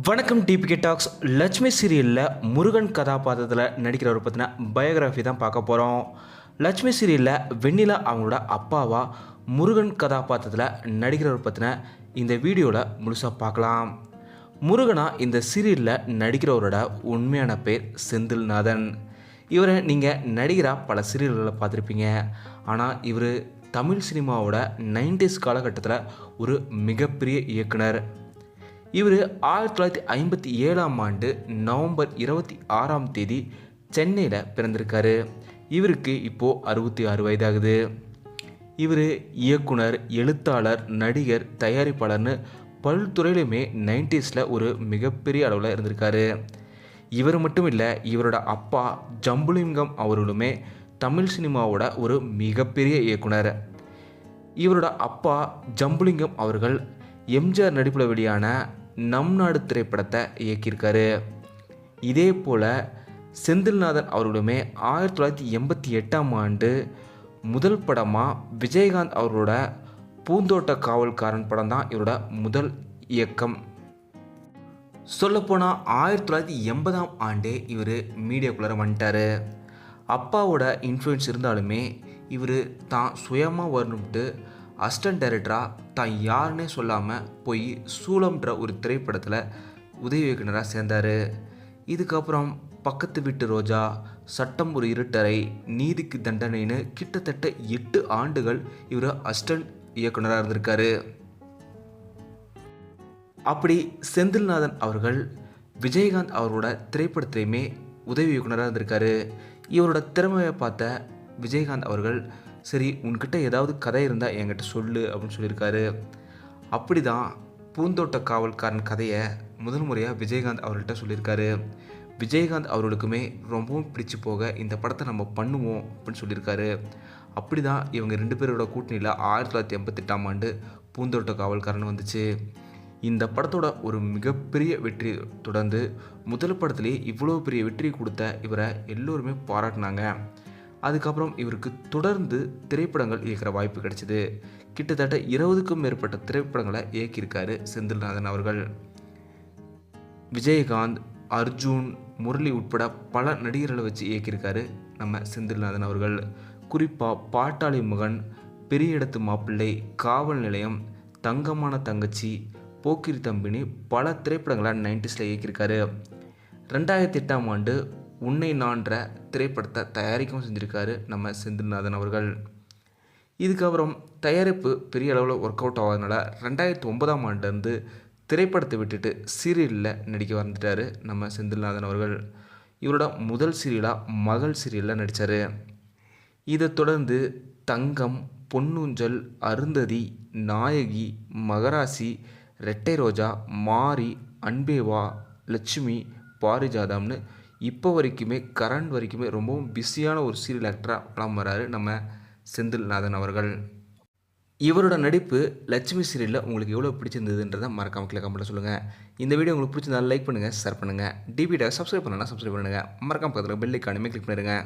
வணக்கம் DPK tax. Lakshmi சீரியலில் முருகன் கதாபாத்திரத்தில் நடிக்கிறவரை பற்றின பயோகிராஃபி தான் பார்க்க போகிறோம். லட்சுமி சீரியலில் வெண்ணிலா அவங்களோட அப்பாவா முருகன் கதாபாத்திரத்தில் நடிக்கிறவரை பற்றின இந்த வீடியோவில் முழுசாக பார்க்கலாம். முருகனா இந்த சீரியலில் நடிக்கிறவரோட உண்மையான பேர் செந்தில்நாதன். இவரை நீங்கள் நடிகராக பல சீரியல்களை பார்த்துருப்பீங்க. ஆனால் இவர் தமிழ் சினிமாவோட 90s காலகட்டத்தில் ஒரு மிகப்பெரிய இயக்குனர். இவர் 1957ஆம் ஆண்டு நவம்பர் 26ஆம் தேதி சென்னையில் பிறந்திருக்காரு. இவருக்கு இப்போது 66 வயதாகுது. இவர் இயக்குனர், எழுத்தாளர், நடிகர், தயாரிப்பாளர்னு பல்துறையிலுமே 90ஸ்ல ஒரு மிகப்பெரிய அளவில் இருந்திருக்காரு. இவர் மட்டும் இல்லை, இவரோட அப்பா ஜம்புலிங்கம் அவர்களுமே தமிழ் சினிமாவோட ஒரு மிகப்பெரிய இயக்குனர். இவரோட அப்பா ஜம்புலிங்கம் அவர்கள் எம்ஜிஆர் நடிப்பில் வெளியான நம் நாடு திரைப்படத்தை இயக்கியிருக்காரு. இதே போல் செந்தில்நாதன் அவர்களுமே 1988ஆம் ஆண்டு முதல் படமாக விஜயகாந்த் அவரோட பூந்தோட்ட காவல்காரன் படம் தான் இவரோட முதல் இயக்கம். சொல்லப்போனால் 1980ஆம் ஆண்டே இவர் மீடியாக்குள்ளே வந்துட்டார். அப்பாவோட இன்ஃப்ளூயன்ஸ் இருந்தாலுமே இவர் தான் சுயமாக வரணும்ட்டு அசிஸ்டன்ட் டைரக்டராக தான் யாருன்னே சொல்லாமல் போய் சூலம்ன்ற ஒரு திரைப்படத்தில் உதவி இயக்குனராக சேர்ந்தார். இதுக்கப்புறம் பக்கத்து வீட்டு ரோஜா, சட்டம் ஒரு இருட்டறை, நீதிக்கு தண்டனைன்னு கிட்டத்தட்ட 8 ஆண்டுகள் இவர் அசிஸ்டன்ட் இயக்குனராக இருந்திருக்காரு. அப்படி செந்தில்நாதன் அவர்கள் விஜயகாந்த் அவரோட திரைப்படத்திலையுமே உதவி இயக்குனராக இருந்திருக்காரு. இவரோட திறமையை பார்த்த விஜயகாந்த் அவர்கள், சரி உன்கிட்ட ஏதாவது கதை இருந்தால் என்கிட்ட சொல்லு அப்படின்னு சொல்லியிருக்காரு. அப்படி தான் பூந்தோட்ட காவல்காரன் கதையை முதல் முறையாக விஜயகாந்த் அவர்கள்ட்ட சொல்லியிருக்காரு. விஜயகாந்த் அவர்களுக்குமே ரொம்பவும் பிடிச்சி போக இந்த படத்தை நம்ம பண்ணுவோம் அப்படின்னு சொல்லியிருக்காரு. அப்படி தான் இவங்க 2 பேரோட கூட்டணியில் 1988ஆம் ஆண்டு பூந்தோட்ட காவல்காரன் வந்துச்சு. இந்த படத்தோட ஒரு மிகப்பெரிய வெற்றி தொடர்ந்து முதல் படத்துலேயே இவ்வளோ பெரிய வெற்றி கொடுத்த இவரை எல்லோருமே பாராட்டினாங்க. அதுக்கப்புறம் இவருக்கு தொடர்ந்து திரைப்படங்கள் இயக்கிற வாய்ப்பு கிடைச்சிது. கிட்டத்தட்ட 20க்கும் மேற்பட்ட திரைப்படங்களை இயக்கியிருக்காரு செந்தில்நாதன் அவர்கள். விஜயகாந்த், அர்ஜுன், முரளி உட்பட பல நடிகர்களை வச்சு இயக்கியிருக்காரு நம்ம செந்தில்நாதன் அவர்கள். குறிப்பாக பாட்டாளி மகன், பெரிய இடத்து மாப்பிள்ளை, காவல் நிலையம், தங்கமான தங்கச்சி, போக்கிரி தம்பினி பல திரைப்படங்களை 90ஸ்ல இயக்கியிருக்காரு. 2008ஆம் ஆண்டு உன்னை நான்ற திரைப்படத்தை தயாரிக்கவும் செஞ்சுருக்காரு நம்ம செந்தில்நாதன் அவர்கள். இதுக்கப்புறம் தயாரிப்பு பெரிய அளவில் ஒர்க் அவுட் ஆகாதனால 2009ஆம் ஆண்டுலேருந்து திரைப்படத்தை விட்டுட்டு சீரியலில் நடிக்க வந்துட்டார் நம்ம செந்தில்நாதன் அவர்கள். இவரோட முதல் சீரியலாக மகள் சீரியலில் நடித்தார். இதை தொடர்ந்து தங்கம், பொன்னூஞ்சல், அருந்ததி, நாயகி, மகராசி, ரெட்டை ரோஜா, மாரி, அன்பேவா, லட்சுமி, பாரிஜாதம்னு இப்போ வரைக்குமே கரண்ட் வரைக்குமே ரொம்பவும் பிஸியான ஒரு சீரியல் ஆக்டராக வளம் வராரு நம்ம செந்தில்நாதன் அவர்கள். இவரோட நடிப்பு லட்சுமி சீரியலில் உங்களுக்கு எவ்வளோ பிடிச்சிருந்ததுன்றதை மறக்காம கீழே கமெண்ட்டில் சொல்லுங்கள். இந்த வீடியோ உங்களுக்கு பிடிச்சிருந்தாலும் லைக் பண்ணுங்கள், ஷேர் பண்ணுங்கள். டிபியை சப்ஸ்கிரைப் பண்ணலாம், சப்ஸ்கிரைப் பண்ணுங்கள். மறக்காம பக்கத்தில் பெல் ஐக்கானுமே கிளிக் பண்ணிடுங்க.